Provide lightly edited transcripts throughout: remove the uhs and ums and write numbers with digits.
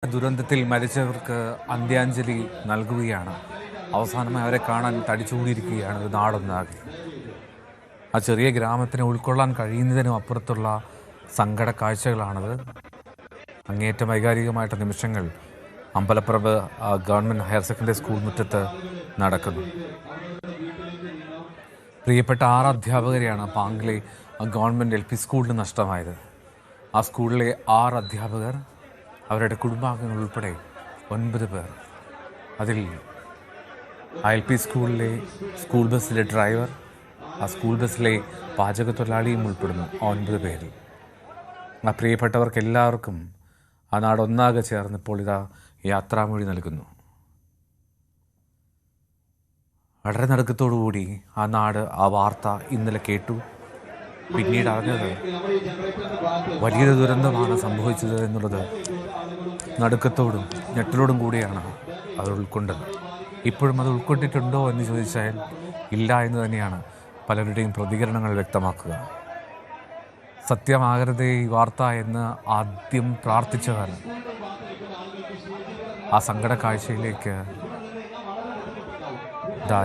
ദുരന്തത്തിൽ മരിച്ചവർക്ക് അന്ത്യാഞ്ജലി നൽകുകയാണ്. അവസാനമായി അവരെ കാണാൻ തടിച്ചുകൂടിയിരിക്കുകയാണ് ഒരു നാടൊന്നാകെ. ആ ചെറിയ ഗ്രാമത്തിനെ ഉൾക്കൊള്ളാൻ കഴിയുന്നതിനും അപ്പുറത്തുള്ള സങ്കട കാഴ്ചകളാണത്. അങ്ങേയറ്റം വൈകാരികമായിട്ട് നിമിഷങ്ങൾ അമ്പലപ്പറമ്പ് ഗവൺമെൻറ് ഹയർ സെക്കൻഡറി സ്കൂൾ മുറ്റത്ത് നടക്കുന്നു. പ്രിയപ്പെട്ട 6 അധ്യാപകരെയാണ് പാങ്ങിലെ ഗവൺമെൻറ് LP സ്കൂളിന് നഷ്ടമായത്. ആ സ്കൂളിലെ 6 അധ്യാപകർ, അവരുടെ കുടുംബാംഗങ്ങൾ ഉൾപ്പെടെ 9 പേർ. അതിൽ LP സ്കൂളിലെ സ്കൂൾ ബസ്സിലെ ഡ്രൈവർ, ആ സ്കൂൾ ബസ്സിലെ പാചകത്തൊഴിലാളിയും ഉൾപ്പെടുന്നു 9 പേരിൽ. ആ പ്രിയപ്പെട്ടവർക്ക് എല്ലാവർക്കും ആ നാടൊന്നാകെ ചേർന്നിപ്പോൾ ഇതാ യാത്രാമൊഴി നൽകുന്നു. വളരെ നടുക്കത്തോടുകൂടി ആ നാട് ആ വാർത്ത ഇന്നലെ കേട്ടു. പിന്നീട് അറിഞ്ഞത് വലിയൊരു ദുരന്തമാണ് സംഭവിച്ചത് എന്നുള്ളത് നടുക്കത്തോടും ഞെട്ടലോടും കൂടിയാണ് അത് ഉൾക്കൊണ്ടത്. ഇപ്പോഴും അത് ഉൾക്കൊണ്ടിട്ടുണ്ടോ എന്ന് ചോദിച്ചാൽ ഇല്ല എന്ന് തന്നെയാണ് പലരുടെയും പ്രതികരണങ്ങൾ വ്യക്തമാക്കുക. സത്യമാകരുതേ ഈ വാർത്ത എന്ന് ആദ്യം പ്രാർത്ഥിച്ചവർ ആ സങ്കട കാഴ്ചയിലേക്ക്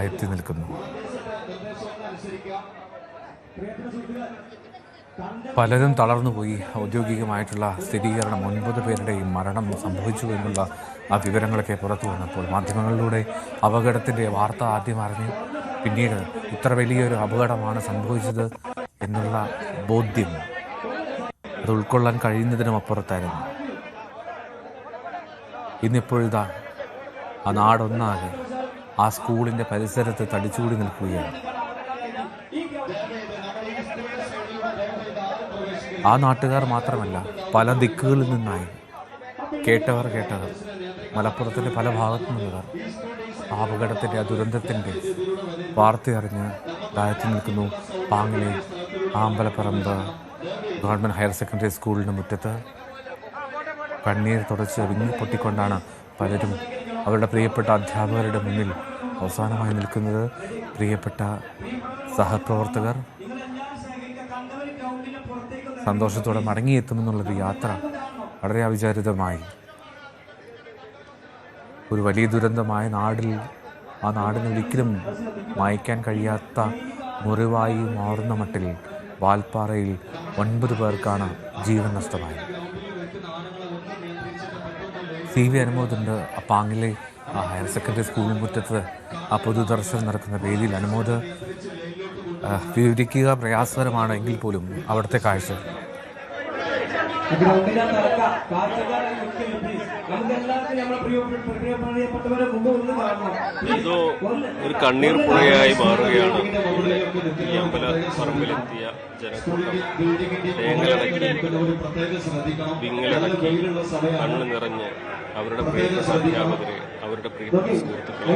എത്തി നിൽക്കുന്നു. പലരും തളർന്നുപോയി. ഔദ്യോഗികമായിട്ടുള്ള സ്ഥിരീകരണം 9 പേരുടെയും മരണം സംഭവിച്ചു എന്നുള്ള ആ വിവരങ്ങളൊക്കെ പുറത്തു വന്നപ്പോൾ മാധ്യമങ്ങളിലൂടെ അപകടത്തിൻ്റെ വാർത്ത ആദ്യം അറിഞ്ഞു. പിന്നീട് ഇത്ര വലിയൊരു അപകടമാണ് സംഭവിച്ചത് എന്നുള്ള ബോധ്യം അത് ഉൾക്കൊള്ളാൻ കഴിയുന്നതിനും അപ്പുറത്തായിരുന്നു. ഇന്നിപ്പോഴിതാ ആ നാടൊന്നാകെ ആ സ്കൂളിൻ്റെ പരിസരത്ത് തടിച്ചുകൂടി നിൽക്കുകയാണ്. ആ നാട്ടുകാർ മാത്രമല്ല, പല ദിക്കുകളിൽ നിന്നായി കേട്ടവർ മലപ്പുറത്തിൻ്റെ പല ഭാഗത്തു നിന്നവർ ആ അപകടത്തിൻ്റെ, ആ ദുരന്തത്തിൻ്റെ വാർത്തയറിഞ്ഞ് താഴത്ത് നിൽക്കുന്നു. പാങ്ങിലെ അമ്പലപ്പറമ്പ് ഗവൺമെൻറ് ഹയർ സെക്കൻഡറി സ്കൂളിന് മുറ്റത്ത് കണ്ണീർ തുടച്ച് വിങ്ങി പൊട്ടിക്കൊണ്ടാണ് പലരും അവരുടെ പ്രിയപ്പെട്ട അധ്യാപകരുടെ മുന്നിൽ അവസാനമായി നിൽക്കുന്നത്. പ്രിയപ്പെട്ട സഹപ്രവർത്തകർ സന്തോഷത്തോടെ മടങ്ങിയെത്തുമെന്നുള്ളൊരു യാത്ര വളരെ അവിചാരിതമായി ഒരു വലിയ ദുരന്തമായ ആ നാടിന് ഒരിക്കലും മായ്ക്കാൻ കഴിയാത്ത മുറിവായി മാറുന്ന മട്ടിൽ വാൽപ്പാറയിൽ 9 പേർക്കാണ് ജീവൻ നഷ്ടമായത്. CV അനുമോദുണ്ട്. പാങ്ങിലെ ഹയർ സെക്കൻഡറി സ്കൂൾ മുറ്റത്ത് ആ പൊതുദർശനം നടക്കുന്ന വേദിയിൽ. അനുമോദ്, വിവരിക്കുക പ്രയാസകരമാണ് എങ്കിൽ പോലും അവിടുത്തെ കാഴ്ച. ഇതോ ഒരു കണ്ണീർ പുഴയായി മാറുകയാണ്. ഈ അമ്പലപ്പറമ്പിലെത്തിയ ജനക്കൂട്ടം തേങ്ങലടക്കി, വിങ്ങലടക്കി, കണ്ണു നിറഞ്ഞ് അവരുടെ പ്രിയപ്പെട്ട അധ്യാപകരെ, അവരുടെ പ്രിയപ്പെട്ട സുഹൃത്തുക്കളെ,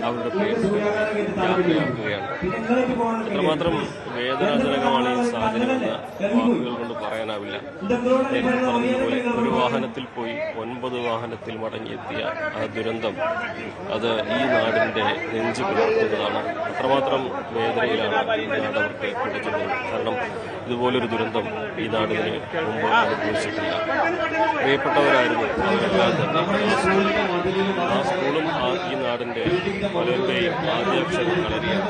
അവരുടെ പ്രിയപ്പെട്ട യാത്രയാക്കുകയാണ്. എത്രമാത്രം വേദനാജനകമാണ് ഈ സാഹചര്യമെന്ന് വാക്കുകൾ കൊണ്ട് പറയാനാവില്ല. പറഞ്ഞതുപോലെ ഒരു വാഹനത്തിൽ പോയി 9 വാഹനത്തിൽ മടങ്ങിയെത്തിയ ആ ദുരന്തം അത് ഈ നാടിന്റെ നെഞ്ചു പിളർത്തുന്നതാണ്. അത്രമാത്രം വേദനയിലാണ് ഈ നാട് അവർക്ക് കൊടുക്കുന്നത്. കാരണം ഇതുപോലൊരു ദുരന്തം ഈ നാടിന് മുമ്പ് അനുഭവിച്ചിട്ടില്ല. പ്രിയപ്പെട്ടവരായിരുന്നു അവരെല്ലാം തന്നെ. ആ സ്കൂളും ഈ നാടിന്റെ പലരുടെയും ആദ്യാക്ഷരം കളരിയാണ്.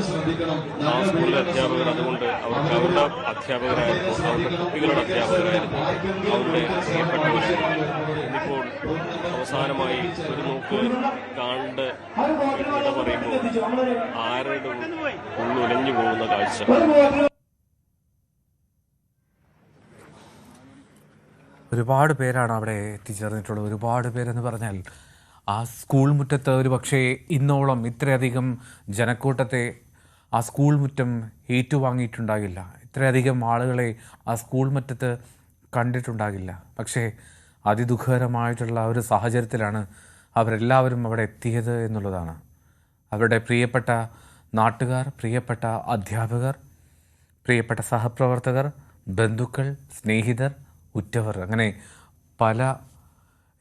ആ സ്കൂളിലെ അധ്യാപകർ അതുകൊണ്ട് അവർക്ക് അവരുടെ അധ്യാപകരായിരുന്നു, അവരുടെ കുട്ടികളുടെ അധ്യാപകരായിരുന്നു, അവരുടെ പ്രിയപ്പെട്ടവരായിരുന്നു. ഇന്നിപ്പോൾ അവസാനമായി ഒരു നോക്ക് കാണ്ട് വിട പറയുമ്പോൾ ആരുടെ ഉള്ളുലഞ്ഞു പോകുന്ന കാഴ്ച. ഒരുപാട് പേരാണ് അവിടെ എത്തിച്ചേർന്നിട്ടുള്ളത്. ഒരുപാട് പേരെന്ന് പറഞ്ഞാൽ ആ സ്കൂൾ മുറ്റത്ത് ഒരു പക്ഷേ ഇന്നോളം ഇത്രയധികം ജനക്കൂട്ടത്തെ ആ സ്കൂൾ മുറ്റം ഏറ്റുവാങ്ങിയിട്ടുണ്ടാകില്ല. ഇത്രയധികം ആളുകളെ ആ സ്കൂൾ മുറ്റത്ത് കണ്ടിട്ടുണ്ടാകില്ല. പക്ഷേ അതിദുഃഖകരമായിട്ടുള്ള ഒരു സാഹചര്യത്തിലാണ് അവരെല്ലാവരും അവിടെ എത്തിയത് എന്നുള്ളതാണ്. അവരുടെ പ്രിയപ്പെട്ട നാട്ടുകാർ, പ്രിയപ്പെട്ട അധ്യാപകർ, പ്രിയപ്പെട്ട സഹപ്രവർത്തകർ, ബന്ധുക്കൾ, സ്നേഹിതർ, ഉറ്റവർ, അങ്ങനെ പല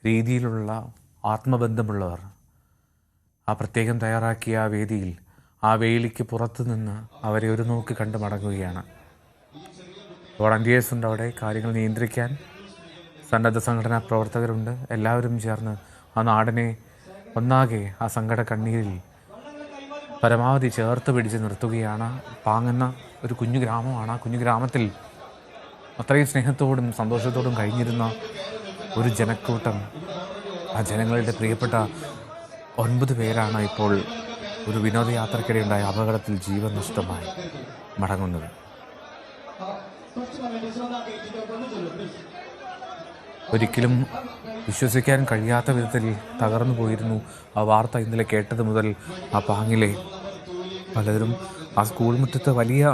രീതിയിലുള്ള ആത്മബന്ധമുള്ളവർ ആ പ്രത്യേകം തയ്യാറാക്കിയ ആ വേദിയിൽ, ആ വേലിക്ക് പുറത്തു നിന്ന് അവരെ ഒരു നോക്ക് കണ്ടു മടങ്ങുകയാണ്. വോളണ്ടിയേഴ്സ് ഉണ്ട് അവിടെ കാര്യങ്ങൾ നിയന്ത്രിക്കാൻ. സന്നദ്ധ സംഘടനാ പ്രവർത്തകരുണ്ട്. എല്ലാവരും ചേർന്ന് ആ നാടിനെ ഒന്നാകെ ആ സങ്കട കണ്ണീരിൽ പരമാവധി ചേർത്ത് പിടിച്ച് നിർത്തുകയാണ്. പാങ്ങെന്ന ഒരു കുഞ്ഞു ഗ്രാമമാണ്. ആ കുഞ്ഞു ഗ്രാമത്തിൽ അത്രയും സ്നേഹത്തോടും സന്തോഷത്തോടും കഴിഞ്ഞിരുന്ന ഒരു ജനക്കൂട്ടം, ആ ജനങ്ങളുടെ പ്രിയപ്പെട്ട 9 പേരാണ് ഇപ്പോൾ ഒരു വിനോദയാത്രയ്ക്കിടെയുണ്ടായ അപകടത്തിൽ ജീവൻ നഷ്ടമായി മടങ്ങുന്നത്. ഒരിക്കലും വിശ്വസിക്കാൻ കഴിയാത്ത വിധത്തിൽ തകർന്നു പോയിരുന്നു ആ വാർത്ത. ഇന്നലെ കേട്ടത് മുതൽ ആ പാങ്ങിലെ പലരും ആ സ്കൂൾ മുറ്റത്ത് വലിയ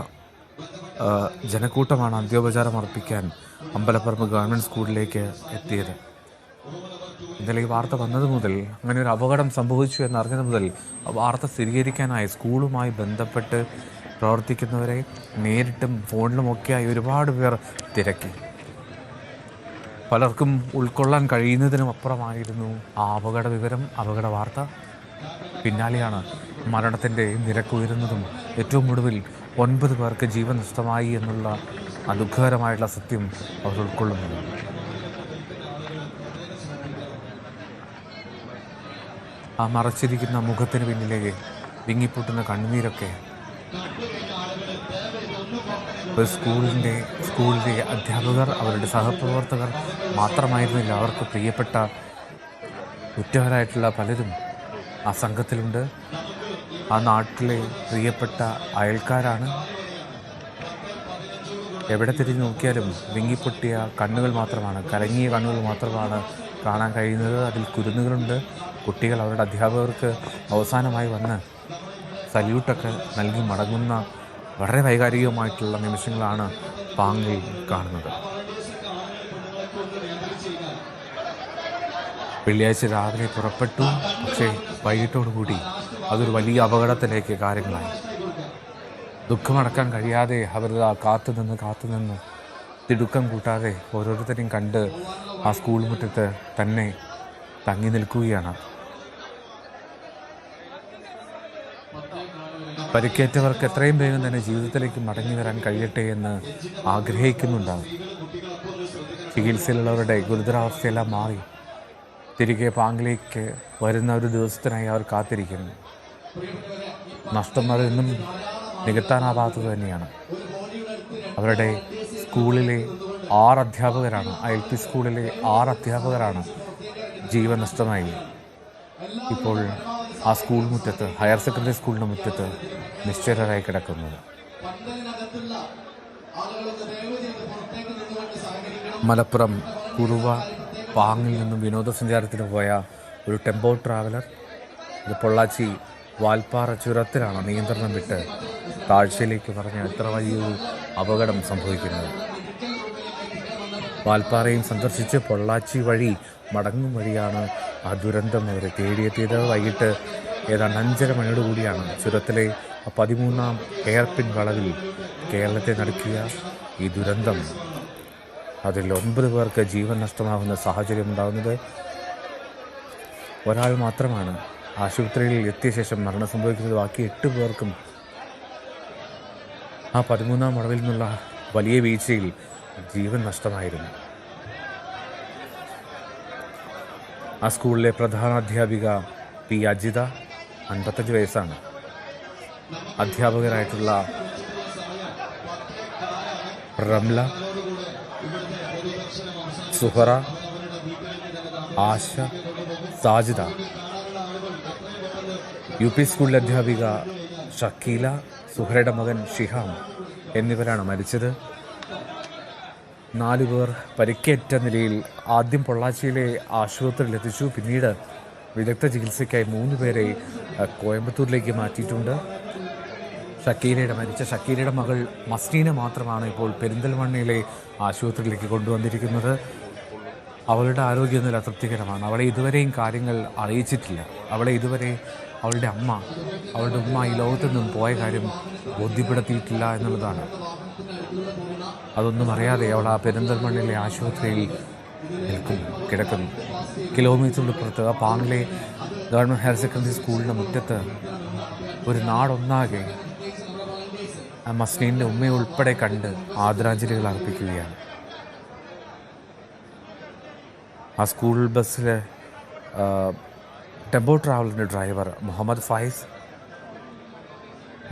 ജനക്കൂട്ടമാണ് അന്ത്യോപചാരം അർപ്പിക്കാൻ അമ്പലപ്പറമ്പ് ഗവൺമെൻറ് സ്കൂളിലേക്ക് എത്തിയത്. ഇന്നലെ ഈ വാർത്ത വന്നത് മുതൽ, അങ്ങനെ ഒരു അപകടം സംഭവിച്ചു എന്നറിഞ്ഞത് മുതൽ ആ വാർത്ത സ്ഥിരീകരിക്കാനായി സ്കൂളുമായി ബന്ധപ്പെട്ട് പ്രവർത്തിക്കുന്നവരെ നേരിട്ടും ഫോണിലുമൊക്കെയായി ഒരുപാട് പേർ തിരക്കി. പലർക്കും ഉൾക്കൊള്ളാൻ കഴിയുന്നതിനും അപ്പുറമായിരുന്നു ആ അപകട വിവരം, അപകട വാർത്ത. പിന്നാലെയാണ് മരണത്തിൻ്റെ നിരക്ക് ഉയരുന്നതും ഏറ്റവും ഒടുവിൽ 9 പേർക്ക് ജീവൻ നഷ്ടമായി എന്നുള്ള ആ ദുഃഖകരമായിട്ടുള്ള സത്യം അവർ ഉൾക്കൊള്ളുന്നത്. ആ മറച്ചിരിക്കുന്ന മുഖത്തിന് പിന്നിലേക്ക് വിങ്ങിപ്പൊട്ടുന്ന കണ്ണുനീരൊക്കെ ഒരു സ്കൂളിലെ അധ്യാപകർ, അവരുടെ സഹപ്രവർത്തകർ മാത്രമായിരുന്നില്ല. അവർക്ക് പ്രിയപ്പെട്ട ഉറ്റവരായിട്ടുള്ള പലരും ആ സംഘത്തിലുണ്ട്. ആ നാട്ടിലെ പ്രിയപ്പെട്ട അയൽക്കാരാണ്. എവിടെ തിരിഞ്ഞു നോക്കിയാലും വിങ്ങിപ്പൊട്ടിയ കണ്ണുകൾ മാത്രമാണ്, കലങ്ങിയ കണ്ണുകൾ മാത്രമാണ് കാണാൻ കഴിയുന്നത്. അതിൽ കുരുന്നുകളുണ്ട്. കുട്ടികൾ അവരുടെ അധ്യാപകർക്ക് അവസാനമായി വന്ന് സല്യൂട്ടൊക്കെ നൽകി മടങ്ങുന്ന വളരെ വൈകാരികമായിട്ടുള്ള നിമിഷങ്ങളാണ് പാങ്ങിൽ കാണുന്നത്. വെള്ളിയാഴ്ച രാവിലെ പുറപ്പെട്ടു. പക്ഷേ വൈകിട്ടോടുകൂടി അതൊരു വലിയ അപകടത്തിലേക്ക് കാര്യങ്ങളായി. ദുഃഖമടക്കാൻ കഴിയാതെ അവർ കാത്തുനിന്ന് തിടുക്കം കൂട്ടാതെ ഓരോരുത്തരെയും കണ്ട് ആ സ്കൂൾ മുറ്റത്ത് തന്നെ തങ്ങി നിൽക്കുകയാണ്. പരിക്കേറ്റവർക്ക് എത്രയും വേഗം തന്നെ ജീവിതത്തിലേക്ക് മടങ്ങി വരാൻ കഴിയട്ടെ എന്ന് ആഗ്രഹിക്കുന്നുണ്ടാവും. ചികിത്സയിലുള്ളവരുടെ ഗുരുതരാവസ്ഥയെല്ലാം മാറി തിരികെ പാങ്ങിലേക്ക് വരുന്ന ഒരു ദിവസത്തിനായി അവർ കാത്തിരിക്കുന്നു. നഷ്ടം അതൊന്നും നികത്താനാവാത്തത് തന്നെയാണ്. അവരുടെ സ്കൂളിലെ 6 അധ്യാപകരാണ്, LP സ്കൂളിലെ 6 അധ്യാപകരാണ് ജീവൻ നഷ്ടമായി ഇപ്പോൾ ആ സ്കൂൾ മുറ്റത്ത്, ഹയർ സെക്കൻഡറി സ്കൂളിൻ്റെ മുറ്റത്ത് നിശ്ചലരായി കിടക്കുന്നത്. മലപ്പുറം കുറുവ പാങ്ങിൽ നിന്നും വിനോദസഞ്ചാരത്തിന് പോയ ഒരു ടെമ്പോ ട്രാവലർ ഇത് പൊള്ളാച്ചി വാൽപ്പാറ ചുരത്തിലാണ് നിയന്ത്രണം വിട്ട് താഴ്ചയിലേക്ക് പറഞ്ഞ എത്ര വലിയൊരു അപകടം സംഭവിക്കുന്നത്. വാൽപ്പാറയും സന്ദർശിച്ച് പൊള്ളാച്ചി വഴി മടങ്ങും വഴിയാണ് ആ ദുരന്തം അവരെ തേടിയെത്തിയത്. വൈകിട്ട് ഏതാണ്ട് 5:30 മണിയോടുകൂടിയാണ് ചുരത്തിലെ 13ാം എയർപിൻ വളവിൽ കേരളത്തെ നടുക്കിയ ഈ ദുരന്തം, അതിൽ 9 പേർക്ക് ജീവൻ നഷ്ടമാകുന്ന സാഹചര്യം ഉണ്ടാകുന്നത്. ഒരാൾ മാത്രമാണ് ആശുപത്രിയിൽ എത്തിയ ശേഷം മരണം സംഭവിക്കുന്നത്. ബാക്കി 8 പേർക്കും ആ 13ാം വളവിൽ നിന്നുള്ള വലിയ വീഴ്ചയിൽ ജീവൻ നഷ്ടമായിരുന്നു. ആ സ്കൂളിലെ പ്രധാന അധ്യാപിക പി അജിത, 55 വയസ്സാണ്. അധ്യാപകരായിട്ടുള്ള റംല, സുഹറ, ആശ, സാജിദ, UP സ്കൂളിലെ അധ്യാപിക ഷക്കീല, സുഹറയുടെ മകൻ ഷിഹാം എന്നിവരാണ് മരിച്ചത്. 4 പേർ പരിക്കേറ്റ നിലയിൽ ആദ്യം പൊള്ളാച്ചിയിലെ ആശുപത്രിയിൽ എത്തിച്ചു. പിന്നീട് വിദഗ്ധ ചികിത്സയ്ക്കായി 3 പേരെ കോയമ്പത്തൂരിലേക്ക് മാറ്റിയിട്ടുണ്ട്. മരിച്ച ഷക്കീലയുടെ മകൾ മസ്നീനെ മാത്രമാണ് ഇപ്പോൾ പെരിന്തൽമണ്ണയിലെ ആശുപത്രിയിലേക്ക് കൊണ്ടുവന്നിരിക്കുന്നത്. അവളുടെ ആരോഗ്യനില തൃപ്തികരമാണ്. അവളെ ഇതുവരെയും കാര്യങ്ങൾ അറിയിച്ചിട്ടില്ല. അവളെ ഇതുവരെ അവളുടെ ഉമ്മ ഈ ലോകത്തു നിന്നും പോയ കാര്യം ബോധ്യപ്പെടുത്തിയിട്ടില്ല എന്നുള്ളതാണ്. അതൊന്നും അറിയാതെ അവൾ ആ പെരിന്തൽമണ്ണയിലെ ആശുപത്രിയിൽ കിടക്കുന്നു. കിലോമീറ്ററിന് പുറത്ത് ആ പാങ്ങിലെ ഗവൺമെൻറ് ഹയർ സെക്കൻഡറി സ്കൂളിൻ്റെ മുറ്റത്ത് ഒരു നാടൊന്നാകെ മസ്നീൻ്റെ ഉമ്മയെ ഉൾപ്പെടെ കണ്ട് ആദരാഞ്ജലികൾ അർപ്പിക്കുകയാണ്. ആ സ്കൂൾ ബസ്സിലെ ടെമ്പോ ട്രാവലിൻ്റെ ഡ്രൈവർ മുഹമ്മദ് ഫൈസ്,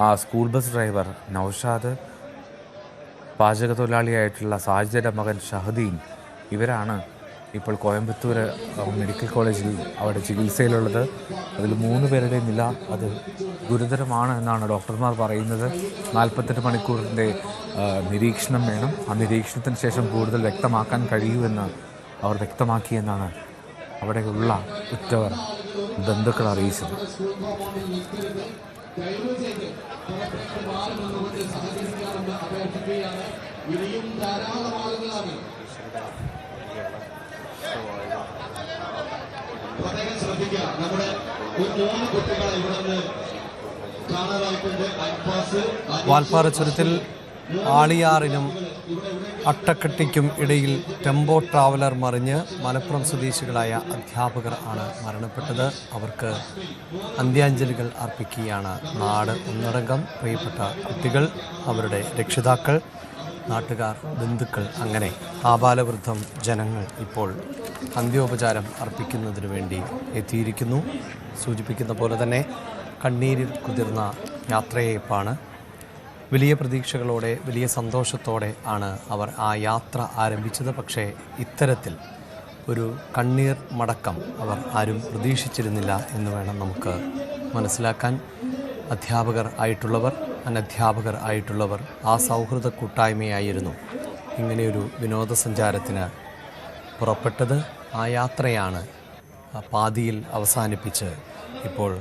ആ സ്കൂൾ ബസ് ഡ്രൈവർ നൗഷാദ്, പാചക തൊഴിലാളിയായിട്ടുള്ള സാജിദയുടെ മകൻ ഷഹദീൻ, ഇവരാണ് ഇപ്പോൾ കോയമ്പത്തൂർ മെഡിക്കൽ കോളേജിൽ അവിടെ ചികിത്സയിലുള്ളത്. അതിൽ 3 പേരുടെ നില അത് ഗുരുതരമാണ് എന്നാണ് ഡോക്ടർമാർ പറയുന്നത്. 48 മണിക്കൂറിൻ്റെ നിരീക്ഷണം വേണം. ആ നിരീക്ഷണത്തിന് ശേഷം കൂടുതൽ വ്യക്തമാക്കാൻ കഴിയുമെന്ന് അവർ വ്യക്തമാക്കിയെന്നാണ് അവിടെയുള്ള ഉറ്റവർ ബന്ധുക്കൾ അറിയിച്ചത്. പ്രത്യേകം ശ്രദ്ധിക്കുക, നമ്മുടെ 3 കുട്ടികളെ ഇവിടെ കാണാതായിട്ടുണ്ട്. വാൽപ്പാറ ചുരത്തിൽ ആളിയാറിനും അട്ടക്കെട്ടിക്കും ഇടയിൽ ടെമ്പോ ട്രാവലർ മറിഞ്ഞ് മലപ്പുറം സ്വദേശികളായ അധ്യാപകർ ആണ് മരണപ്പെട്ടത്. അവർക്ക് അന്ത്യാഞ്ജലികൾ അർപ്പിക്കുകയാണ് നാട് ഒന്നടങ്കം. പ്രിയപ്പെട്ട കുട്ടികൾ, അവരുടെ രക്ഷിതാക്കൾ, നാട്ടുകാർ, ബന്ധുക്കൾ, അങ്ങനെ ആബാലവൃദ്ധം ജനങ്ങൾ ഇപ്പോൾ അന്ത്യോപചാരം അർപ്പിക്കുന്നതിന് വേണ്ടി എത്തിയിരിക്കുന്നു. സൂചിപ്പിക്കുന്ന പോലെ തന്നെ കണ്ണീരിൽ കുതിർന്ന യാത്രയേപ്പാണ്. വലിയ പ്രതീക്ഷകളോടെ, വലിയ സന്തോഷത്തോടെ ആണ് അവർ ആ യാത്ര ആരംഭിച്ചത്. പക്ഷേ ഇത്തരത്തിൽ ഒരു കണ്ണീർ മടക്കം അവർ ആരും പ്രതീക്ഷിച്ചിരുന്നില്ല എന്ന് വേണം നമുക്ക് മനസ്സിലാക്കാൻ. അധ്യാപകർ ആയിട്ടുള്ളവർ, അനധ്യാപകർ ആയിട്ടുള്ളവർ ആ സൗഹൃദ കൂട്ടായ്മയായിരുന്നു ഇങ്ങനെയൊരു വിനോദസഞ്ചാരത്തിന് പുറപ്പെട്ടത്. ആ യാത്രയാണ് പാതിയിൽ അവസാനിപ്പിച്ച് ഇപ്പോൾ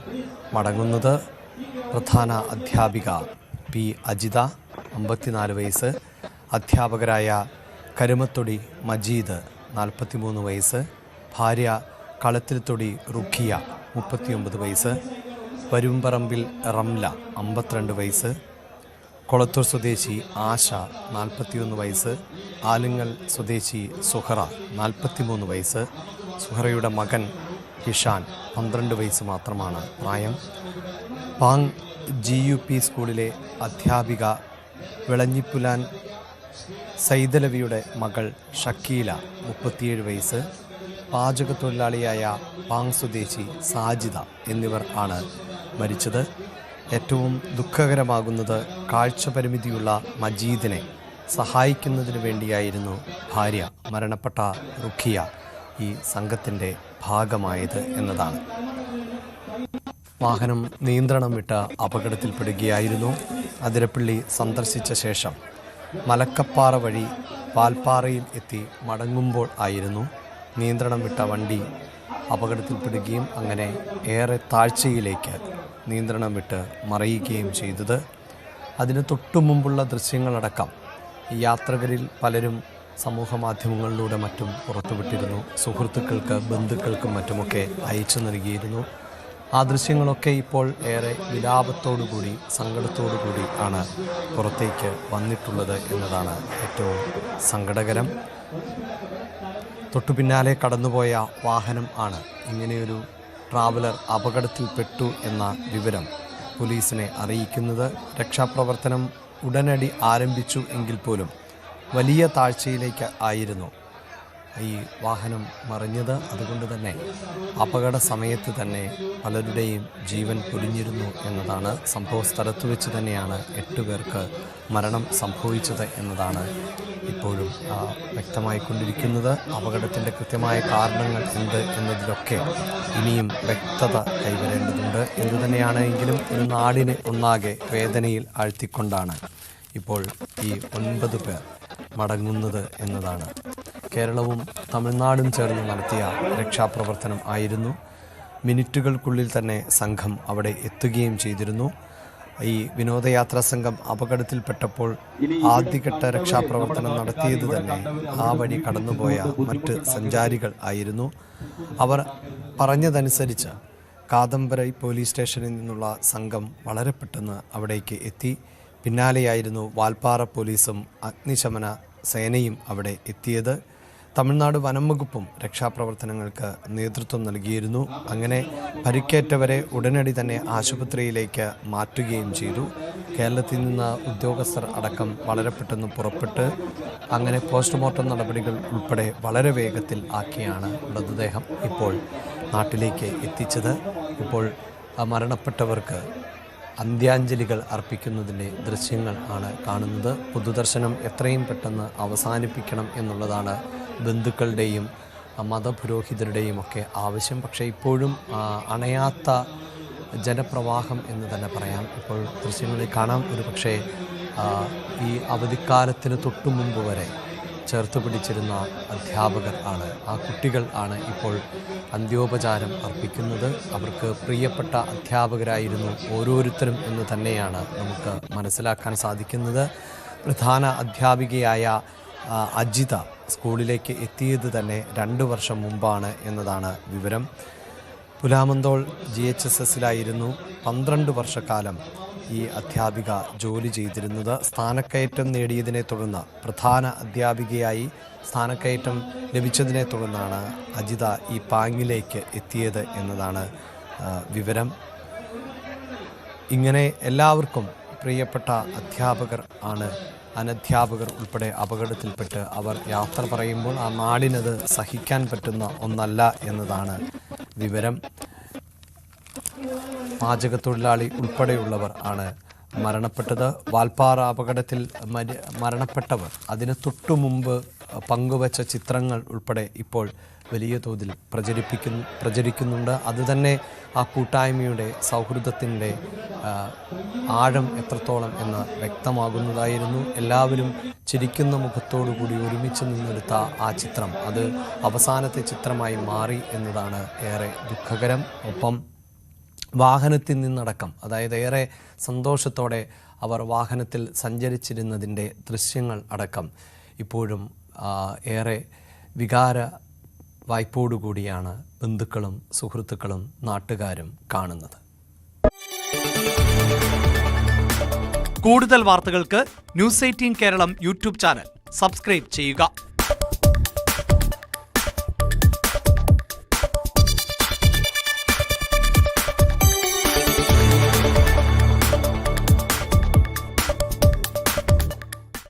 മടങ്ങുന്നത്. പ്രധാന അധ്യാപിക പി അജിത, 54 വയസ്സ്. അധ്യാപകരായ കരുമത്തൊടി മജീദ്, 43 വയസ്സ്. ഭാര്യ കളത്തിൽത്തൊടി റുഖിയ, 39 വയസ്സ്. വരുംപറമ്പിൽ റംല, 52 വയസ്സ്. കൊളത്തൂർ സ്വദേശി ആശ, 41 വയസ്സ്. ആലുങ്ങൽ സ്വദേശി സുഹറ, 43 വയസ്സ്. സുഹറയുടെ മകൻ ഹിഷാൻ, 12 വയസ്സ് മാത്രമാണ് പ്രായം. പാങ് GUP സ്കൂളിലെ അധ്യാപിക വിളഞ്ഞിപ്പുലാൻ സൈദലവിയുടെ മകൾ ഷക്കീല, 37 വയസ്സ്. പാചക തൊഴിലാളിയായ പാങ് സ്വദേശി സാജിദ എന്നിവർ ആണ് മരിച്ചത്. ഏറ്റവും ദുഃഖകരമാകുന്നത് കാഴ്ച പരിമിതിയുള്ള മജീദിനെ സഹായിക്കുന്നതിന് വേണ്ടിയായിരുന്നു ഭാര്യ മരണപ്പെട്ട റുഖിയ ഈ സംഘത്തിൻ്റെ ഭാഗമായത് എന്നതാണ്. വാഹനം നിയന്ത്രണം വിട്ട് അപകടത്തിൽപ്പെടുകയായിരുന്നു. അതിരപ്പള്ളി സന്ദർശിച്ച ശേഷം മലക്കപ്പാറ വഴി വാൽപ്പാറയിൽ എത്തി മടങ്ങുമ്പോൾ ആയിരുന്നു നിയന്ത്രണം വിട്ട വണ്ടി അപകടത്തിൽപ്പെടുകയും അങ്ങനെ ഏറെ താഴ്ചയിലേക്ക് നിയന്ത്രണം വിട്ട് മറിയുകയും ചെയ്തത്. അതിന് തൊട്ടു മുമ്പുള്ള ദൃശ്യങ്ങളടക്കം യാത്രികരിൽ പലരും സമൂഹ മാധ്യമങ്ങളിലൂടെ മറ്റും പുറത്തുവിട്ടിരുന്നു. സുഹൃത്തുക്കൾക്ക്, ബന്ധുക്കൾക്കും മറ്റുമൊക്കെ അയച്ചു നൽകിയിരുന്നു. ആ ദൃശ്യങ്ങളൊക്കെ ഇപ്പോൾ ഏറെ വിലാപത്തോടുകൂടി, സങ്കടത്തോടുകൂടി ആണ് പുറത്തേക്ക് വന്നിട്ടുള്ളത് എന്നതാണ് ഏറ്റവും സങ്കടകരം. തൊട്ടു പിന്നാലെ കടന്നുപോയ വാഹനം ആണ് ഇങ്ങനെയൊരു ട്രാവലർ അപകടത്തിൽപ്പെട്ടു എന്ന വിവരം പോലീസിനെ അറിയിക്കുന്നത്. രക്ഷാപ്രവർത്തനം ഉടനടി ആരംഭിച്ചു എങ്കിൽ പോലും വലിയ താഴ്ചയിലേക്ക് ആയിരുന്നു ഈ വാഹനം മറിഞ്ഞത്. അതുകൊണ്ട് തന്നെ അപകട സമയത്ത് തന്നെ പലരുടെയും ജീവൻ പൊലിഞ്ഞിരുന്നു എന്നതാണ്. സംഭവ സ്ഥലത്ത് വെച്ച് തന്നെയാണ് 8 പേർക്ക് മരണം സംഭവിച്ചത് എന്നതാണ് ഇപ്പോഴും വ്യക്തമായിക്കൊണ്ടിരിക്കുന്നത്. അപകടത്തിൻ്റെ കൃത്യമായ കാരണങ്ങൾ എന്ത് എന്നതിലൊക്കെ ഇനിയും വ്യക്തത കൈവരേണ്ടതുണ്ട്. എന്തുതന്നെയാണെങ്കിലും ഒരു നാടിനെ ഒന്നാകെ വേദനയിൽ ആഴ്ത്തിക്കൊണ്ടാണ് ഇപ്പോൾ ഈ 9 പേർ മടങ്ങുന്നത് എന്നതാണ്. കേരളവും തമിഴ്നാടും ചേർന്ന് നടത്തിയ രക്ഷാപ്രവർത്തനം ആയിരുന്നു. മിനിറ്റുകൾക്കുള്ളിൽ തന്നെ സംഘം അവിടെ എത്തുകയും ചെയ്തിരുന്നു. ഈ വിനോദയാത്രാ സംഘം അപകടത്തിൽപ്പെട്ടപ്പോൾ ആദ്യഘട്ട രക്ഷാപ്രവർത്തനം നടത്തിയത് തന്നെ ആ വഴി കടന്നുപോയ മറ്റ് സഞ്ചാരികൾ ആയിരുന്നു. അവർ പറഞ്ഞതനുസരിച്ച് കാദംബരി പോലീസ് സ്റ്റേഷനിൽ നിന്നുള്ള സംഘം വളരെ പെട്ടെന്ന് അവിടേക്ക് എത്തി. പിന്നാലെയായിരുന്നു വാൽപ്പാറ പോലീസും അഗ്നിശമന സേനയും അവിടെ എത്തിയത്. തമിഴ്നാട് വനം വകുപ്പും രക്ഷാപ്രവർത്തനങ്ങൾക്ക് നേതൃത്വം നൽകിയിരുന്നു. അങ്ങനെ പരിക്കേറ്റവരെ ഉടനടി തന്നെ ആശുപത്രിയിലേക്ക് മാറ്റുകയും ചെയ്തു. കേരളത്തിൽ നിന്ന് ഉദ്യോഗസ്ഥർ അടക്കം വളരെ പെട്ടെന്ന് പുറപ്പെട്ട് അങ്ങനെ പോസ്റ്റ്മോർട്ടം നടപടികൾ ഉൾപ്പെടെ വളരെ വേഗത്തിൽ ആക്കിയാണ് മൃതദേഹം ഇപ്പോൾ നാട്ടിലേക്ക് എത്തിച്ചത്. ഇപ്പോൾ മരണപ്പെട്ടവർക്ക് അന്ത്യാഞ്ജലികൾ അർപ്പിക്കുന്നതിൻ്റെ ദൃശ്യങ്ങൾ ആണ് കാണുന്നത്. പൊതുദർശനം എത്രയും പെട്ടെന്ന് അവസാനിപ്പിക്കണം എന്നുള്ളതാണ് ബന്ധുക്കളുടെയും മതപുരോഹിതരുടെയും ഒക്കെ ആവശ്യം. പക്ഷേ ഇപ്പോഴും അണയാത്ത ജനപ്രവാഹം എന്ന് തന്നെ പറയാം. ഇപ്പോൾ ദൃശ്യങ്ങളിൽ കാണാം, ഒരു പക്ഷേ ഈ അവധിക്കാലത്തിന് തൊട്ടു മുമ്പ് വരെ ചേർത്ത് പിടിച്ചിരുന്ന അധ്യാപകർ ആണ്, ആ കുട്ടികൾ ആണ് ഇപ്പോൾ അന്ത്യോപചാരം അർപ്പിക്കുന്നത്. അവർക്ക് പ്രിയപ്പെട്ട അധ്യാപകരായിരുന്നു ഓരോരുത്തരും എന്ന് തന്നെയാണ് നമുക്ക് മനസ്സിലാക്കാൻ സാധിക്കുന്നത്. പ്രധാന അധ്യാപികയായ അജിത സ്കൂളിലേക്ക് എത്തിയത് തന്നെ 2 വർഷം മുമ്പാണ് എന്നതാണ് വിവരം. പുലാമന്തോൾ GHSSലായിരുന്നു 12 വർഷക്കാലം ഈ അധ്യാപിക ജോലി ചെയ്തിരുന്നത്. സ്ഥാനക്കയറ്റം നേടിയതിനെ തുടർന്ന്, പ്രധാന അധ്യാപികയായി സ്ഥാനക്കയറ്റം ലഭിച്ചതിനെ തുടർന്നാണ് അജിത ഈ പാങ്ങിലേക്ക് എത്തിയത് എന്നതാണ് വിവരം. ഇങ്ങനെ എല്ലാവർക്കും പ്രിയപ്പെട്ട അധ്യാപകർ ആണ് അനധ്യാപകർ ഉൾപ്പെടെ അപകടത്തിൽപ്പെട്ട് അവർ യാത്ര പറയുമ്പോൾ ആ നാടിനത് സഹിക്കാൻ പറ്റുന്ന ഒന്നല്ല എന്നതാണ് വിവരം. പാചകത്തൊഴിലാളി ഉൾപ്പെടെയുള്ളവർ ആണ് മരണപ്പെട്ടത്. വാൽപ്പാറ അപകടത്തിൽ മരണപ്പെട്ടവർ അതിന് തൊട്ടു മുമ്പ് പങ്കുവച്ച ചിത്രങ്ങൾ ഉൾപ്പെടെ ഇപ്പോൾ വലിയ തോതിൽ പ്രചരിക്കുന്നുണ്ട്. അതുതന്നെ ആ കൂട്ടായ്മയുടെ സൗഹൃദത്തിൻ്റെ ആഴം എത്രത്തോളം എന്ന് വ്യക്തമാകുന്നതായിരുന്നു. എല്ലാവരും ചിരിക്കുന്ന മുഖത്തോടുകൂടി ഒരുമിച്ച് നിന്നെടുത്ത ആ ചിത്രം അത് അവസാനത്തെ ചിത്രമായി മാറി എന്നതാണ് ഏറെ ദുഃഖകരം. ഒപ്പം വാഹനത്തിൽ നിന്നടക്കം, അതായത് ഏറെ സന്തോഷത്തോടെ അവർ വാഹനത്തിൽ സഞ്ചരിച്ചിരുന്നതിൻ്റെ ദൃശ്യങ്ങൾ അടക്കം ഇപ്പോഴും ഏറെ വികാര വായ്പോടുകൂടിയാണ് ബന്ധുക്കളും സുഹൃത്തുക്കളും നാട്ടുകാരും കാണുന്നത്. കൂടുതൽ വാർത്തകൾക്ക് news 18 Keralam YouTube channel subscribe ചെയ്യുക.